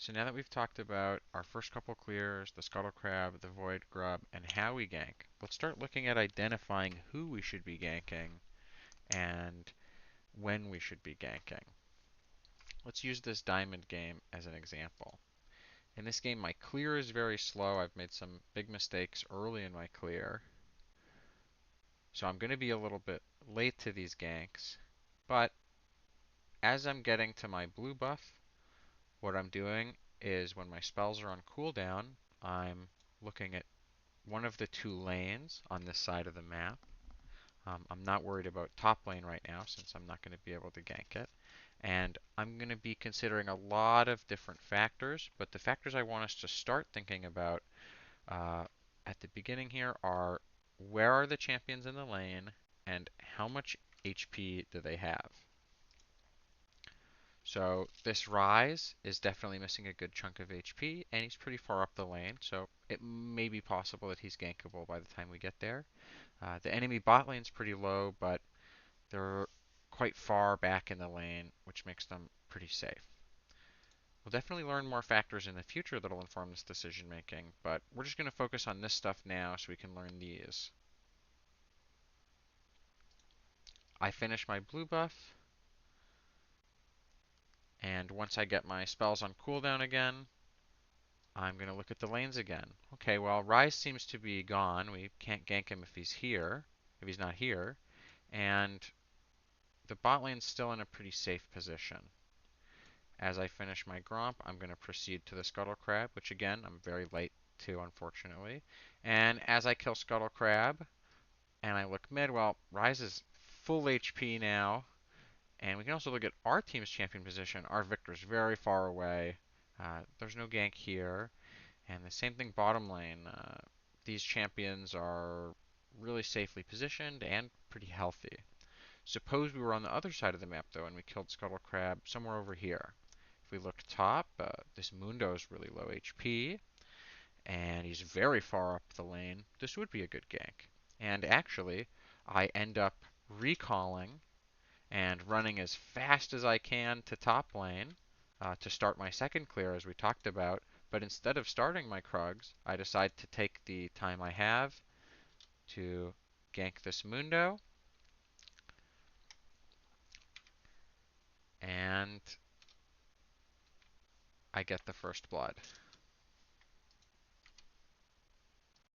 So now that we've talked about our first couple clears, the Scuttle Crab, the Void Grub, and how we gank, let's start looking at identifying who we should be ganking and when we should be ganking. Let's use this diamond game as an example. In this game, my clear is very slow. I've made some big mistakes early in my clear. So I'm going to be a little bit late to these ganks. But as I'm getting to my blue buff, what I'm doing is when my spells are on cooldown, I'm looking at one of the two lanes on this side of the map. I'm not worried about top lane right now since I'm not going to be able to gank it. And I'm going to be considering a lot of different factors, but the factors I want us to start thinking about uh, at the beginning here are where are the champions in the lane and how much HP do they have? So this Rise is definitely missing a good chunk of HP, and he's pretty far up the lane, so it may be possible that he's gankable by the time we get there. The enemy bot lane's pretty low, but they're quite far back in the lane, which makes them pretty safe. We'll definitely learn more factors in the future that'll inform this decision making, but we're just going to focus on this stuff now so we can learn these. I finish my blue buff, and once I get my spells on cooldown again, I'm going to look at the lanes again. Okay, well, Rise seems to be gone. We can't gank him if he's here, if he's not here. And the bot lane's still in a pretty safe position. As I finish my Gromp, I'm going to proceed to the Scuttle Crab, which again, I'm very late to, unfortunately. And as I kill Scuttle Crab, and I look mid, well, Rise is full HP now. And we can also look at our team's champion position. Our Victor's very far away. There's no gank here. And the same thing bottom lane. These champions are really safely positioned and pretty healthy. Suppose we were on the other side of the map though and we killed Scuttle Crab somewhere over here. If we look top, this Mundo is really low HP and he's very far up the lane. This would be a good gank. And actually, I end up recalling and running as fast as I can to top lane to start my second clear as we talked about. But instead of starting my Krugs, I decide to take the time I have to gank this Mundo. And I get the first blood.